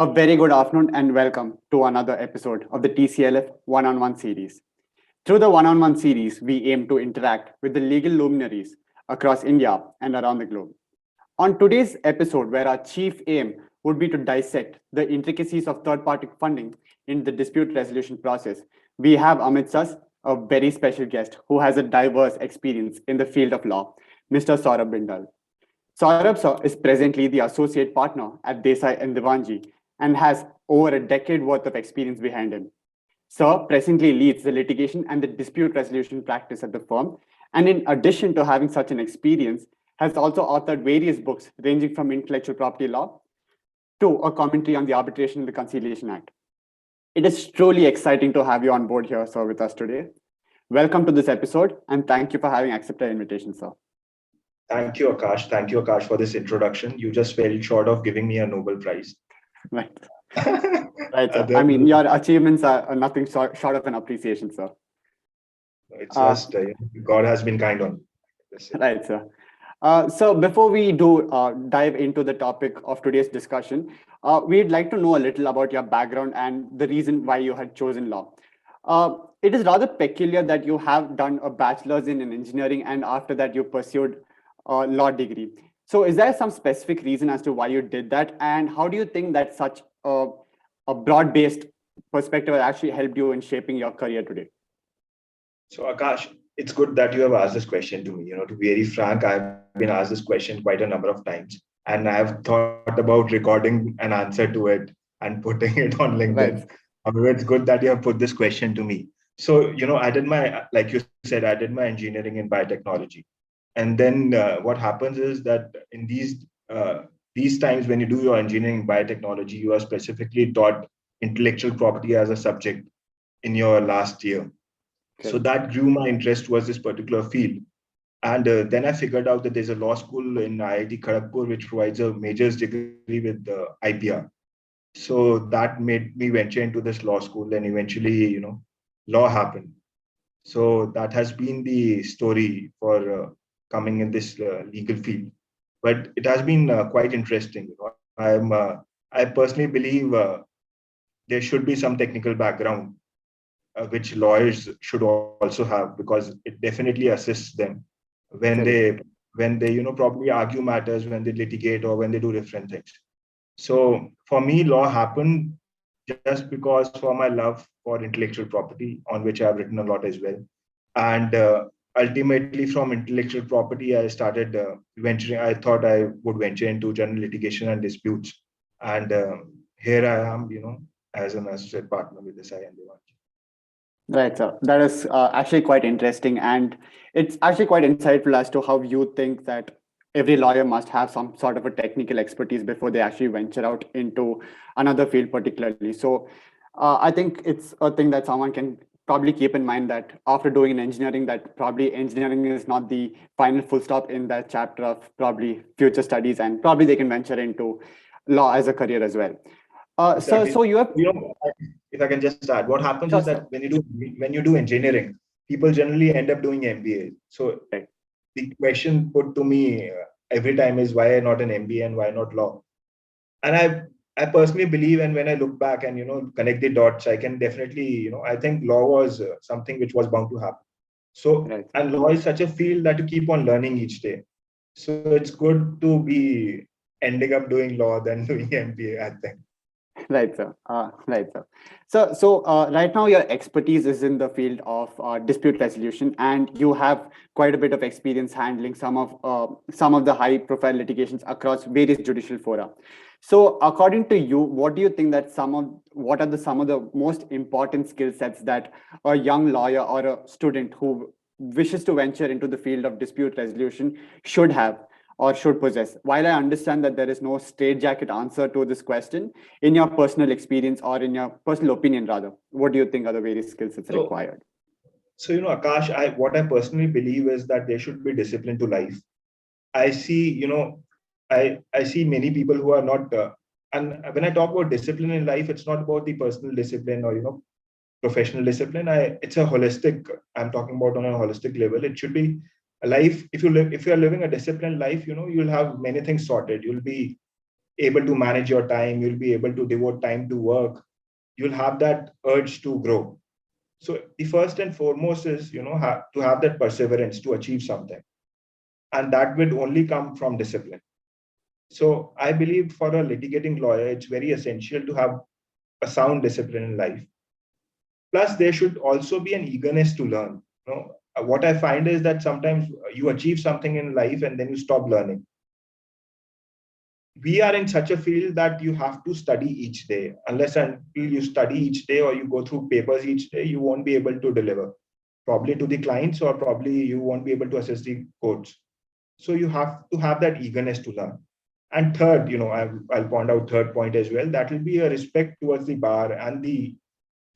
A very good afternoon and welcome to another episode of the TCLF One-on-One Series. Through the One-on-One Series, we aim to interact with the legal luminaries across India and around the globe. On today's episode, where our chief aim would be to dissect the intricacies of third-party funding in the dispute resolution process, we have amidst us a very special guest who has a diverse experience in the field of law, Mr. Saurabh Bindal. Saurabh sir is presently the associate partner at Desai and Diwanji and has over a decade worth of experience behind him. Sir presently leads the litigation and the dispute resolution practice at the firm, and in addition to having such an experience, has also authored various books ranging from intellectual property law to a commentary on the Arbitration and the Conciliation Act. It is truly exciting to have you on board here, sir, with us today. Welcome to this episode, and thank you for having accepted our invitation, sir. Thank you, Akash. Thank you, Akash, for this introduction. You just fell short of giving me a Nobel Prize. Right. Right, sir. I mean, your achievements are nothing short of an appreciation, sir. It's just God has been kind on me. Right, sir. So before we do dive into the topic of today's discussion, we'd like to know a little about your background and the reason why you had chosen law. It is rather peculiar that you have done a bachelor's in engineering and after that you pursued a law degree. So is there some specific reason as to why you did that? And how do you think that such a broad-based perspective has actually helped you in shaping your career today? So Akash, it's good that you have asked this question to me. To be very frank, I've been asked this question quite a number of times. And I've thought about recording an answer to it and putting it on LinkedIn. Right. However, it's good that you have put this question to me. So, I did like you said, I did my engineering in biotechnology. And then what happens is that in these times when you do your engineering in biotechnology, you are specifically taught intellectual property as a subject in your last year. Okay. So that grew my interest towards this particular field. And then I figured out that there's a law school in IIT Kharagpur, which provides a major's degree with IPR. So that made me venture into this law school, and eventually, law happened. So that has been the story for coming in this legal field. But it has been quite interesting. I personally believe there should be some technical background which lawyers should also have, because it definitely assists them when they probably argue matters, when they litigate, or when they do different things. So for me, law happened just because for my love for intellectual property, on which I've written a lot as well. And ultimately from intellectual property, I started venturing. I thought I would venture into general litigation and disputes. And here I am, as an associate partner with Desai Diwanji. Right, sir. That is actually quite interesting. And it's actually quite insightful as to how you think that every lawyer must have some sort of a technical expertise before they actually venture out into another field particularly. So I think it's a thing that someone can probably keep in mind, that after doing an engineering, that probably engineering is not the final full stop in that chapter of probably future studies, and probably they can venture into law as a career as well. Exactly. So you have, if I can just add, what happens is that when you do engineering, people generally end up doing MBA. So the question put to me every time is, why not an MBA and why not law? And I personally believe, and when I look back and connect the dots, I can definitely I think law was something which was bound to happen. So and law is such a field that you keep on learning each day. So it's good to be ending up doing law than doing MBA, I think. Right, sir. Right, sir. So right now your expertise is in the field of dispute resolution, and you have quite a bit of experience handling some of the high-profile litigations across various judicial fora. So, according to you, what do you think that some of the most important skill sets that a young lawyer or a student who wishes to venture into the field of dispute resolution should have or should possess? While I understand that there is no straitjacket answer to this question, in your personal experience or in your personal opinion, rather, what do you think are the various skill sets required? So, Akash, what I personally believe is that there should be discipline to life. I see, I see many people who are not, and when I talk about discipline in life, it's not about the personal discipline or, professional discipline. It's a holistic, I'm talking about on a holistic level. It should be a life. If you are living a disciplined life, you'll have many things sorted. You'll be able to manage your time. You'll be able to devote time to work. You'll have that urge to grow. So the first and foremost is, to have that perseverance to achieve something. And that would only come from discipline. So I believe for a litigating lawyer, it's very essential to have a sound discipline in life. Plus, there should also be an eagerness to learn. What I find is that sometimes you achieve something in life and then you stop learning. We are in such a field that you have to study each day. Unless until you study each day or you go through papers each day, you won't be able to deliver, probably to the clients, or probably you won't be able to assess the courts. So you have to have that eagerness to learn. And third, I'll point out third point as well. That will be a respect towards the bar and the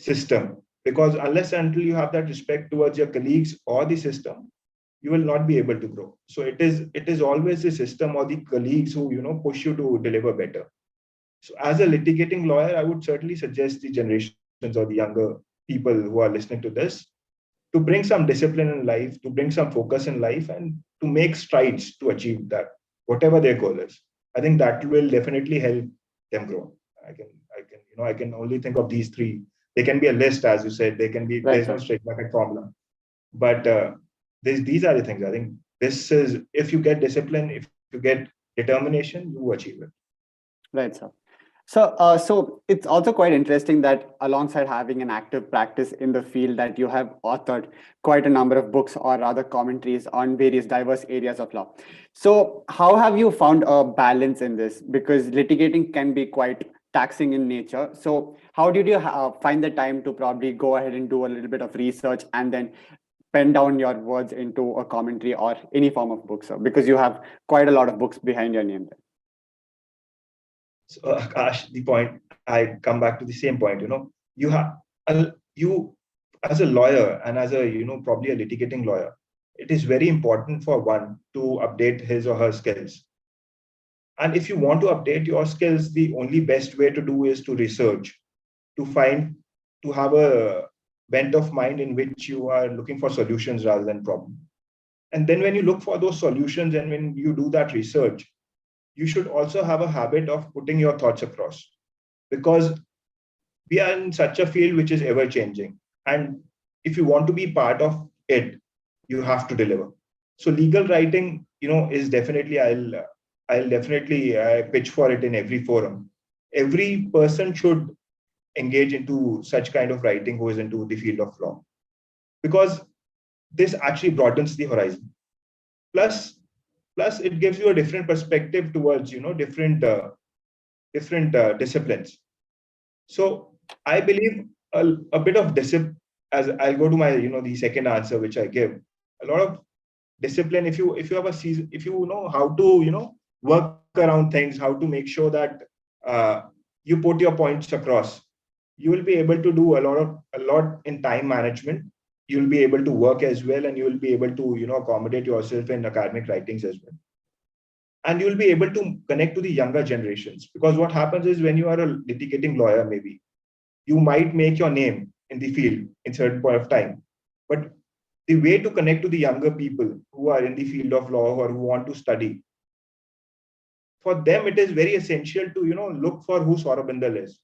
system. Because unless until you have that respect towards your colleagues or the system, you will not be able to grow. So it is always the system or the colleagues who push you to deliver better. So as a litigating lawyer, I would certainly suggest the generations or the younger people who are listening to this to bring some discipline in life, to bring some focus in life, and to make strides to achieve that, whatever their goal is. I think that will definitely help them grow. I can only think of these three. They can be a list, as you said. They can be, Right, there's no straight bucket formula. But these are the things. I think this is, if you get discipline, if you get determination, you achieve it. Right, sir. So it's also quite interesting that alongside having an active practice in the field, that you have authored quite a number of books or rather commentaries on various diverse areas of law. So how have you found a balance in this? Because litigating can be quite taxing in nature. So how did you find the time to probably go ahead and do a little bit of research and then pen down your words into a commentary or any form of book, sir? Because you have quite a lot of books behind your name there. So Akash, the point, I come back to the same point. You as a lawyer and as a probably a litigating lawyer, it is very important for one to update his or her skills. And if you want to update your skills, the only best way to do is to research, to have a bent of mind in which you are looking for solutions rather than problems. And then when you look for those solutions and when you do that research, you should also have a habit of putting your thoughts across, because we are in such a field which is ever changing. And if you want to be part of it, you have to deliver. So legal writing, is definitely, I'll definitely pitch for it in every forum. Every person should engage into such kind of writing who is into the field of law, because this actually broadens the horizon. Plus it gives you a different perspective towards different disciplines. So I believe a bit of discipline, as I'll go to my the second answer which I give, a lot of discipline. If you have if you know how to work around things, how to make sure that you put your points across, you will be able to do a lot in time management. You'll be able to work as well, and you will be able to accommodate yourself in academic writings as well. And you'll be able to connect to the younger generations, because what happens is, when you are a litigating lawyer, maybe you might make your name in the field in certain point of time, but the way to connect to the younger people who are in the field of law or who want to study, for them it is very essential to look for who Saurabh Bindal is.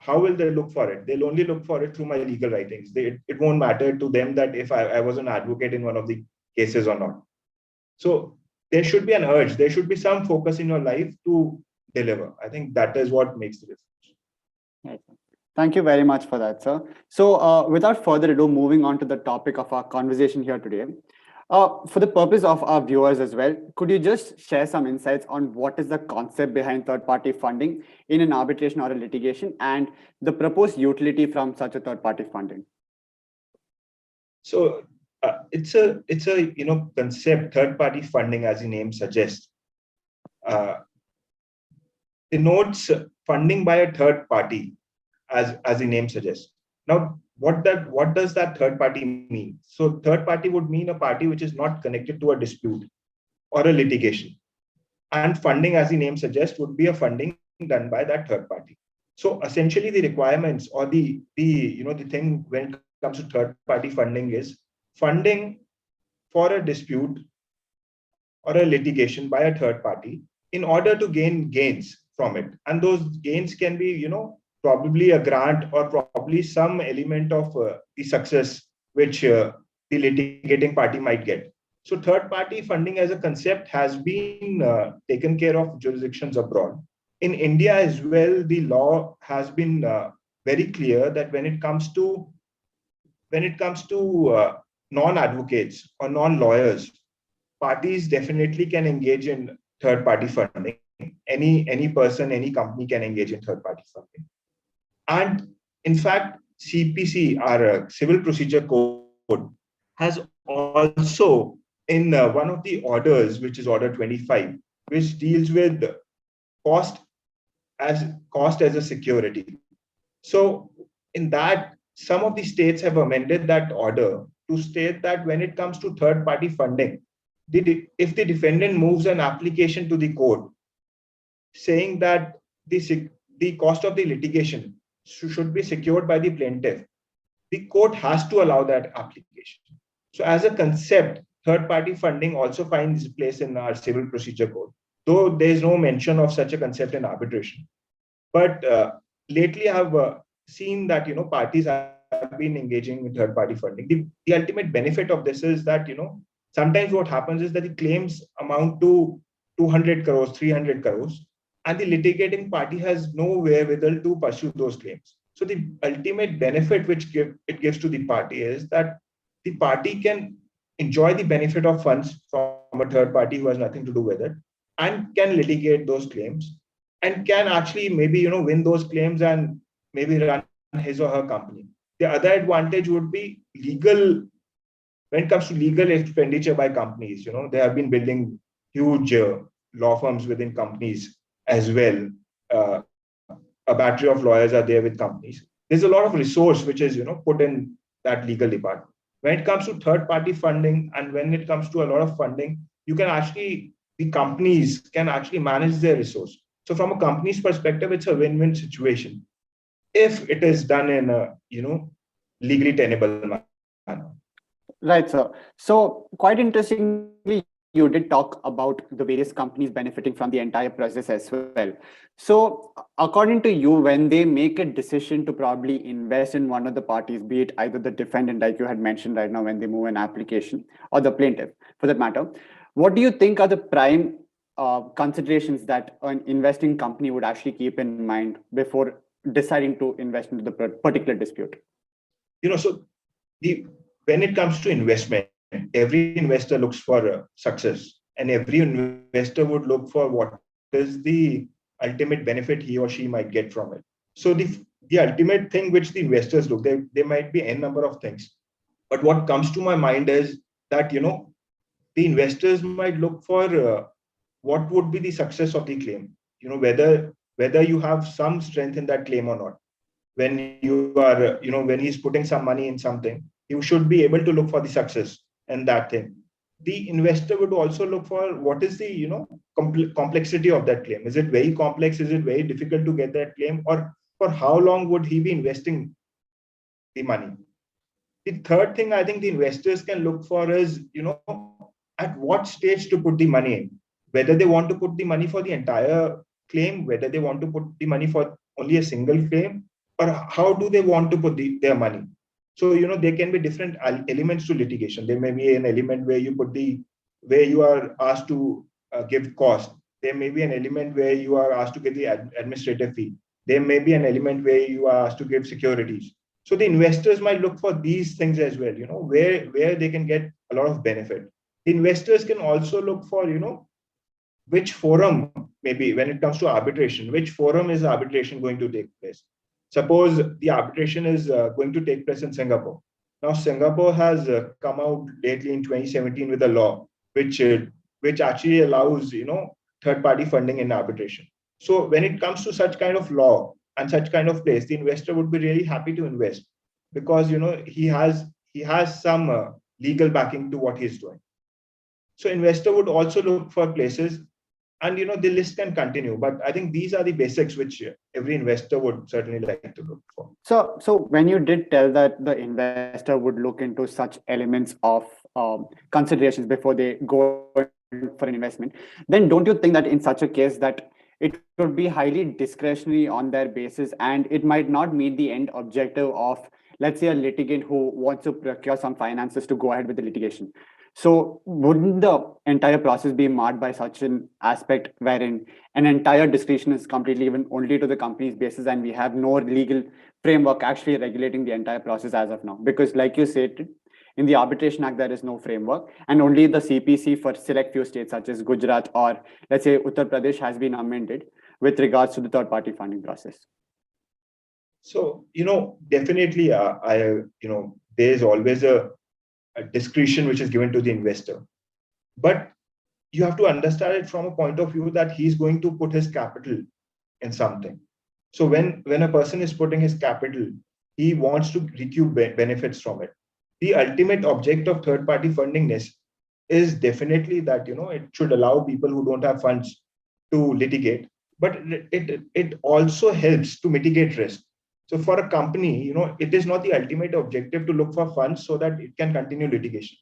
How will they look for it? They'll only look for it through my legal writings. It won't matter to them that if I was an advocate in one of the cases or not. So there should be an urge. There should be some focus in your life to deliver. I think that is what makes the difference. Right. Thank you very much for that, sir. So without further ado, moving on to the topic of our conversation here today. For the purpose of our viewers as well, could you just share some insights on what is the concept behind third-party funding in an arbitration or a litigation, and the proposed utility from such a third-party funding? So it's a concept. Third-party funding, as the name suggests, denotes funding by a third party, as the name suggests. Now, what does that third party mean? So third party would mean a party which is not connected to a dispute or a litigation. And funding, as the name suggests, would be a funding done by that third party. So essentially the requirements or the thing when it comes to third party funding is funding for a dispute or a litigation by a third party in order to gain gains from it. And those gains can be, probably a grant or probably some element of the success which the litigating party might get. So third party funding as a concept has been taken care of jurisdictions abroad. In India as well, the law has been very clear that when it comes to non-advocates or non-lawyers, parties definitely can engage in third party funding. Any person, any company can engage in third party funding. And in fact, CPC, our Civil Procedure Code, has also in one of the orders, which is Order 25, which deals with cost as a security. So in that, some of the states have amended that order to state that when it comes to third party funding, if the defendant moves an application to the court saying that the cost of the litigation should be secured by the plaintiff, the court has to allow that application. So as a concept, third party funding also finds place in our Civil Procedure Code, though there is no mention of such a concept in arbitration. But lately I have seen that parties have been engaging in third party funding. The ultimate benefit of this is that sometimes what happens is that the claims amount to 200 crores, 300 crores, and the litigating party has no wherewithal to pursue those claims. So the ultimate benefit which it gives to the party is that the party can enjoy the benefit of funds from a third party who has nothing to do with it, and can litigate those claims, and can actually maybe win those claims and maybe run his or her company. The other advantage would be legal. When it comes to legal expenditure by companies, they have been building huge law firms within companies as well. A battery of lawyers are there with companies. There's a lot of resource which is put in that legal department. When it comes to third party funding, and when it comes to a lot of funding, the companies can actually manage their resource. So from a company's perspective, it's a win-win situation if it is done in a legally tenable manner. Right, sir. So quite interestingly, you did talk about the various companies benefiting from the entire process as well. So according to you, when they make a decision to probably invest in one of the parties, be it either the defendant, like you had mentioned right now, when they move an application, or the plaintiff for that matter, what do you think are the prime considerations that an investing company would actually keep in mind before deciding to invest into the particular dispute? So when it comes to investment, every investor looks for success, and every investor would look for what is the ultimate benefit he or she might get from it. So the ultimate thing which the investors look, there might be n number of things, but what comes to my mind is that the investors might look for what would be the success of the claim. Whether you have some strength in that claim or not. When you are, when he's putting some money in something, you should be able to look for the success in that thing. The investor would also look for what is the complexity of that claim. Is it very complex? Is it very difficult to get that claim? Or for how long would he be investing the money? The third thing I think the investors can look for is, at what stage to put the money in. Whether they want to put the money for the entire claim, whether they want to put the money for only a single claim, or how do they want to put their money. So, there can be different elements to litigation. There may be an element where you are asked to give cost. There may be an element where you are asked to give the administrative fee. There may be an element where you are asked to give securities. So the investors might look for these things as well, where they can get a lot of benefit. The investors can also look for, which forum, maybe when it comes to arbitration, which forum is arbitration going to take place? Suppose the arbitration is going to take place in Singapore. Now, Singapore has come out lately in 2017 with a law which actually allows, third-party funding in arbitration. So when it comes to such kind of law and such kind of place, the investor would be really happy to invest because, he has some legal backing to what he's doing. So investor would also look for places, and the list can continue, but I think these are the basics which every investor would certainly like to look for. So when you did tell that the investor would look into such elements of considerations before they go in for an investment, then don't you think that in such a case that it would be highly discretionary on their basis, and it might not meet the end objective of, let's say, a litigant who wants to procure some finances to go ahead with the litigation? So wouldn't the entire process be marred by such an aspect wherein an entire discretion is completely given only to the company's basis, and we have no legal framework actually regulating the entire process as of now? Because like you said, in the Arbitration Act, there is no framework, and only the CPC for select few states such as Gujarat or, let's say, Uttar Pradesh has been amended with regards to the third party funding process. So, definitely, there's always a discretion which is given to the investor. But you have to understand it from a point of view that he's going to put his capital in something. So when a person is putting his capital, he wants to recoup benefits from it. The ultimate object of third-party funding is definitely that, it should allow people who don't have funds to litigate, but it also helps to mitigate risk. So for a company, it is not the ultimate objective to look for funds so that it can continue litigation.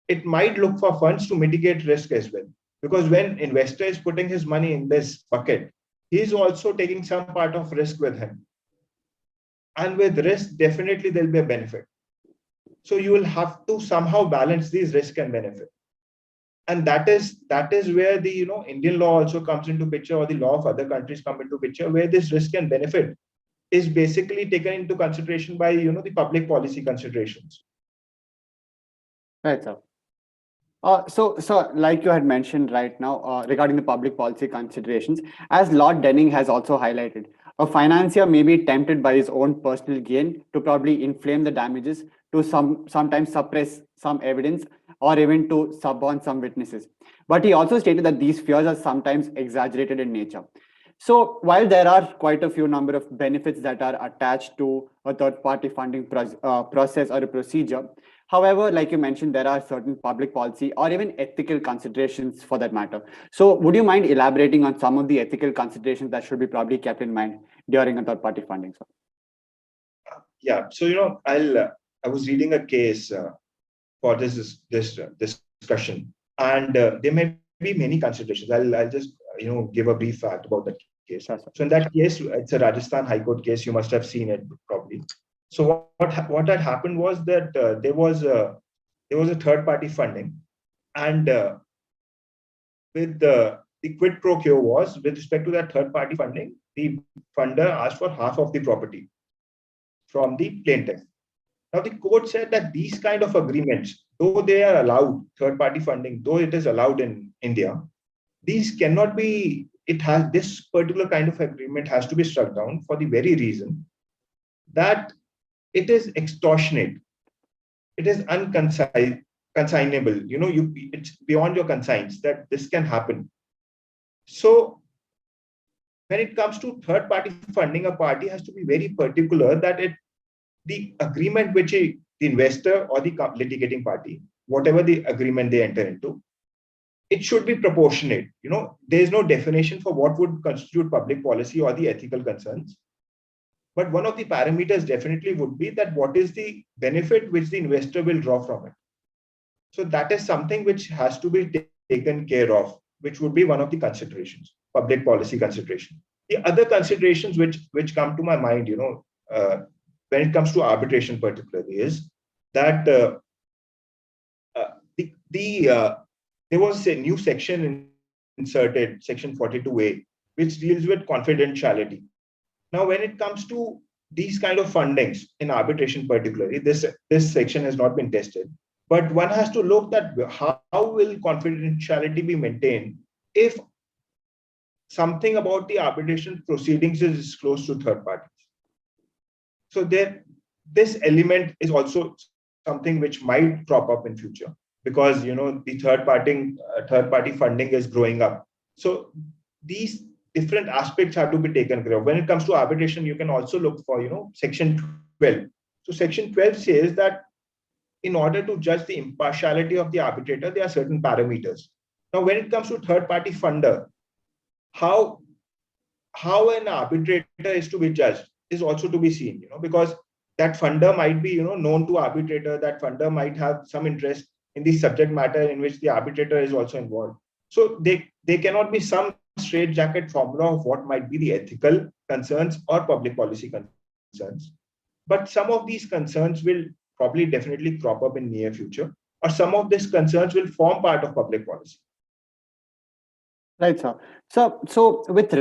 It might look for funds to mitigate risk as well. Because when investor is putting his money in this bucket, he's also taking some part of risk with him. And with risk, definitely there'll be a benefit. So you will have to somehow balance these risk and benefit. And that is where the Indian law also comes into picture, or the law of other countries come into picture, where this risk and benefit is basically taken into consideration by the public policy considerations. Right, sir. So, like you had mentioned right now, regarding the public policy considerations, as Lord Denning has also highlighted, a financier may be tempted by his own personal gain to probably inflame the damages, to sometimes suppress some evidence, or even to suborn some witnesses. But he also stated that these fears are sometimes exaggerated in nature. So while there are quite a few number of benefits that are attached to a third-party funding process or a procedure, however, like you mentioned, there are certain public policy or even ethical considerations for that matter. So would you mind elaborating on some of the ethical considerations that should be probably kept in mind during a third-party funding? Sir? Yeah, so I was reading a case for this discussion, and there may be many considerations. I'll just give a brief fact about that case. Sure, so in that case, it's a Rajasthan High Court case. You must have seen it probably. So what had happened was that there was a third party funding, and with the quid pro quo was, with respect to that third party funding, the funder asked for half of the property from the plaintiff. Now the court said that these kind of agreements, though they are allowed, third party funding, though it is allowed in India, these cannot be, this particular kind of agreement has to be struck down for the very reason that it is extortionate. It is unconsignable. It's beyond your conscience that this can happen. So when it comes to third party funding, a party has to be very particular that the agreement which the investor or the litigating party, whatever the agreement they enter into, it should be proportionate. There is no definition for what would constitute public policy or the ethical concerns. But one of the parameters definitely would be that what is the benefit which the investor will draw from it. So that is something which has to be taken care of, which would be one of the considerations, public policy consideration. The other considerations which come to my mind, when it comes to arbitration particularly, is that there was a new section inserted, section 42A, which deals with confidentiality. Now, when it comes to these kind of fundings in arbitration particularly, this section has not been tested, but one has to look at how will confidentiality be maintained if something about the arbitration proceedings is disclosed to third parties. So this element is also something which might crop up in future, because the third party funding is growing up. So these different aspects have to be taken care of. When it comes to arbitration, you can also look for section 12. So section 12 says that in order to judge the impartiality of the arbitrator, there are certain parameters. Now, when it comes to third party funder, how an arbitrator is to be judged is also to be seen, because that funder might be known to arbitrator, that funder might have some interest in the subject matter in which the arbitrator is also involved. So they cannot be some straitjacket formula of what might be the ethical concerns or public policy concerns. But some of these concerns will probably definitely crop up in near future, or some of these concerns will form part of public policy. Right, sir. So with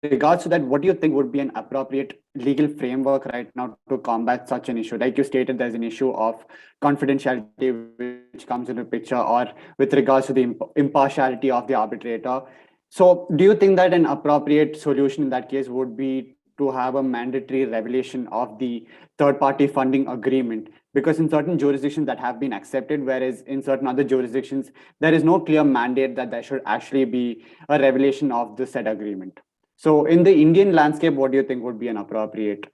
regards to that, what do you think would be an appropriate legal framework right now to combat such an issue? Like you stated, there's an issue of confidentiality which comes into picture, or with regards to the impartiality of the arbitrator. So do you think that an appropriate solution in that case would be to have a mandatory revelation of the third-party funding agreement? Because in certain jurisdictions that have been accepted, whereas in certain other jurisdictions, there is no clear mandate that there should actually be a revelation of the said agreement. So in the Indian landscape, what do you think would be an appropriate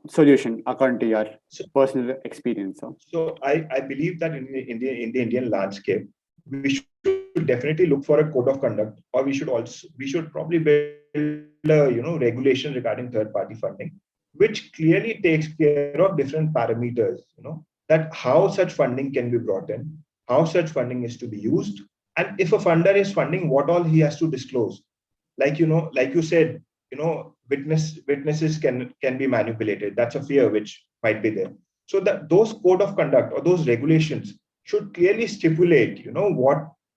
solution according to your personal experience? So I believe that in the Indian landscape, we should definitely look for a code of conduct, or we should probably build a regulation regarding third-party funding, which clearly takes care of different parameters, that how such funding can be brought in, how such funding is to be used, and if a funder is funding, what all he has to disclose. Like you said, witnesses can be manipulated. That's a fear which might be there. So that those code of conduct or those regulations should clearly stipulate,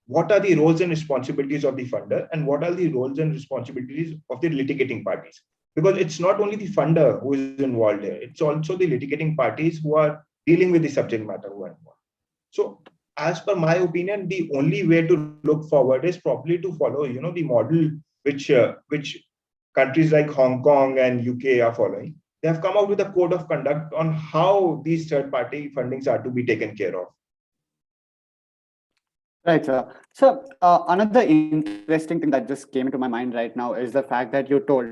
what are the roles and responsibilities of the funder, and what are the roles and responsibilities of the litigating parties. Because it's not only the funder who is involved here, it's also the litigating parties who are dealing with the subject matter who are involved. So as per my opinion, the only way to look forward is probably to follow, the model which countries like Hong Kong and UK are following. They have come out with a code of conduct on how these third-party fundings are to be taken care of. Right, sir. So another interesting thing that just came into my mind right now is the fact that you told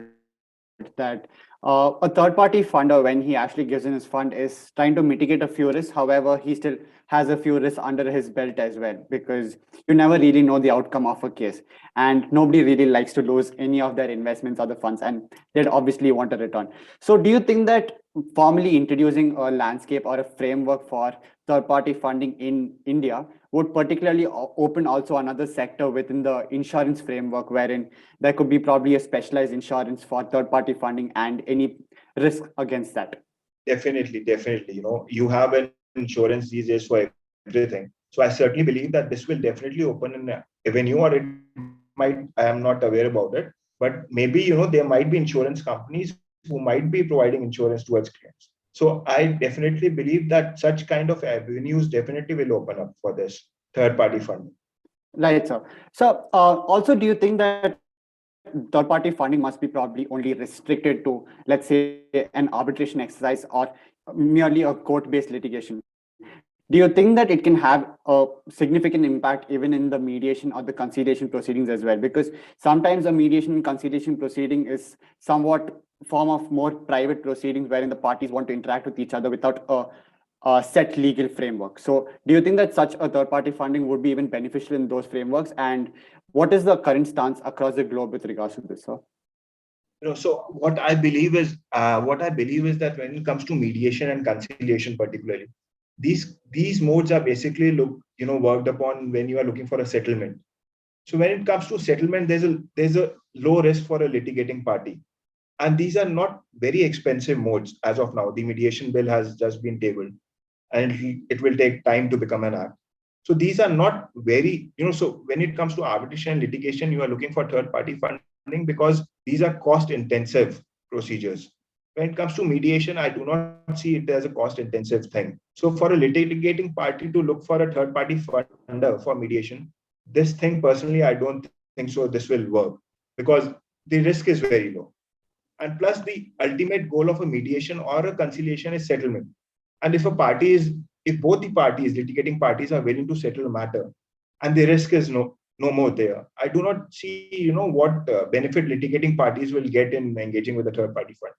that a third-party funder, when he actually gives in his fund, is trying to mitigate a few risks. However, he still has a few risks under his belt as well, because you never really know the outcome of a case, and nobody really likes to lose any of their investments or the funds, and they'd obviously want a return. So do you think that formally introducing a landscape or a framework for third-party funding in India would particularly open also another sector within the insurance framework, wherein there could be probably a specialized insurance for third-party funding and any risk against that? Definitely. You have an insurance these days for everything. So I certainly believe that this will definitely open an avenue, or it might, I am not aware about it, but maybe, there might be insurance companies who might be providing insurance towards clients. So I definitely believe that such kind of avenues definitely will open up for this third-party funding. Right, sir. So also, do you think that third-party funding must be probably only restricted to, let's say, an arbitration exercise or merely a court-based litigation? Do you think that it can have a significant impact even in the mediation or the conciliation proceedings as well? Because sometimes a mediation and conciliation proceeding is somewhat form of more private proceedings wherein the parties want to interact with each other without a set legal framework. So do you think that such a third-party funding would be even beneficial in those frameworks? And what is the current stance across the globe with regards to this, sir? So what I believe is that when it comes to mediation and conciliation, particularly, these modes are basically worked upon when you are looking for a settlement. So when it comes to settlement, there's a low risk for a litigating party, and these are not very expensive modes as of now. The mediation bill has just been tabled, and it will take time to become an act. So these are not very, so when it comes to arbitration and litigation, you are looking for third-party funding because these are cost-intensive procedures. When it comes to mediation, I do not see it as a cost-intensive thing. So for a litigating party to look for a third-party funder for mediation, this thing personally, I don't think so this will work, because the risk is very low. And plus, the ultimate goal of a mediation or a conciliation is settlement. And if both the parties, litigating parties, are willing to settle a matter, and the risk is no more there, I do not see, what benefit litigating parties will get in engaging with a third-party fund.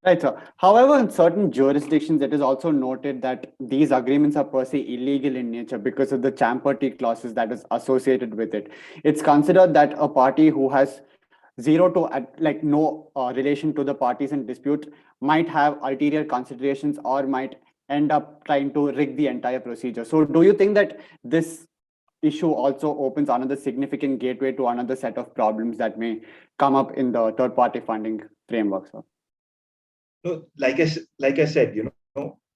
Right, sir. However, in certain jurisdictions, it is also noted that these agreements are per se illegal in nature because of the champerty clauses that is associated with it. It's considered that a party who has zero to no relation to the parties in dispute might have ulterior considerations or might end up trying to rig the entire procedure. So do you think that this issue also opens another significant gateway to another set of problems that may come up in the third-party funding framework, sir? No, like I said,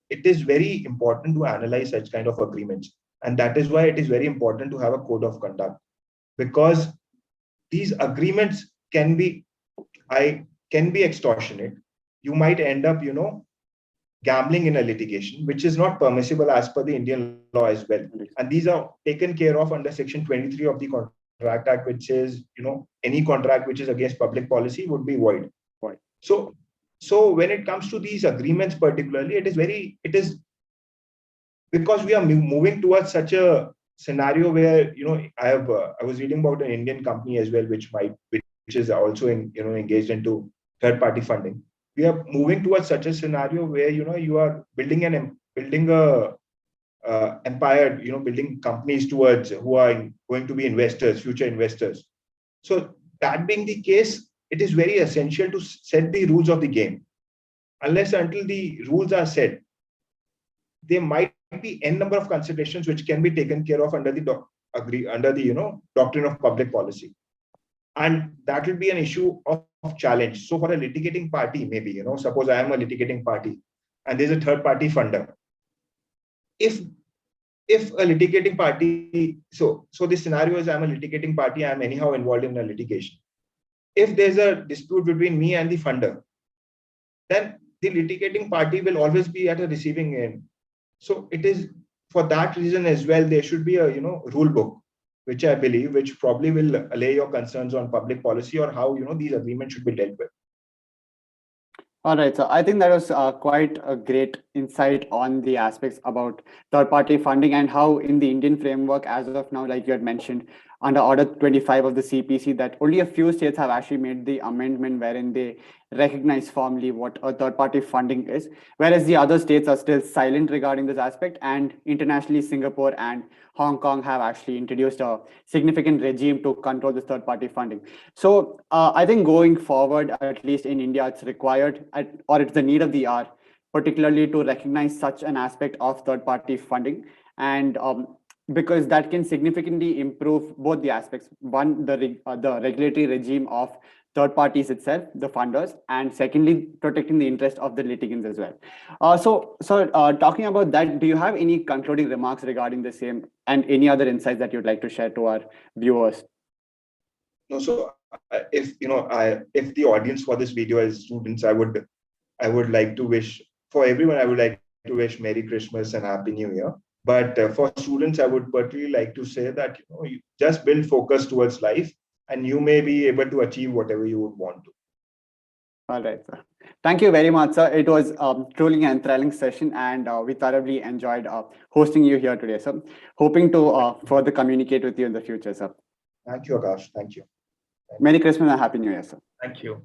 it is very important to analyze such kind of agreements. And that is why it is very important to have a code of conduct, because these agreements can be extortionate. You might end up, gambling in a litigation, which is not permissible as per the Indian law as well. And these are taken care of under Section 23 of the Contract Act, which says, any contract which is against public policy would be void. Right. So when it comes to these agreements particularly, it is because we are moving towards such a scenario where, I was reading about an Indian company as well, which is also engaged into third-party funding. We are moving towards such a scenario where, you are building a empire, building companies towards who are going to be investors, future investors. So that being the case, it is very essential to set the rules of the game. Unless until the rules are set, there might be n number of considerations which can be taken care of under the doctrine of public policy, and that will be an issue of challenge. So for a litigating party, maybe suppose I am a litigating party and there's a third party funder. If a litigating party, so the scenario is I'm a litigating party, I'm anyhow involved in a litigation. If there's a dispute between me and the funder, then the litigating party will always be at a receiving end. So it is for that reason as well, there should be a rule book, which I believe, which probably will allay your concerns on public policy or how these agreements should be dealt with. All right, so I think that was quite a great insight on the aspects about third-party funding and how in the Indian framework as of now, like you had mentioned, under Order 25 of the CPC, that only a few states have actually made the amendment wherein they recognize formally what a third-party funding is, whereas the other states are still silent regarding this aspect. And internationally, Singapore and Hong Kong have actually introduced a significant regime to control this third-party funding. So I think going forward, at least in India, it's required or it's the need of the hour, particularly to recognize such an aspect of third-party funding. And because that can significantly improve both the aspects. One, the regulatory regime of third parties itself, the funders, and secondly, protecting the interest of the litigants as well. So talking about that, do you have any concluding remarks regarding the same and any other insights that you'd like to share to our viewers? No, so if the audience for this video is students, I would like to wish for everyone, I would like to wish Merry Christmas and Happy New Year. But for students, I would particularly like to say that you just build focus towards life, and you may be able to achieve whatever you would want to. All right, sir. Thank you very much, sir. It was truly an enthralling session, and we thoroughly enjoyed hosting you here today, sir. Hoping to further communicate with you in the future, sir. Thank you, Akash. Thank you. Merry Christmas and Happy New Year, sir. Thank you.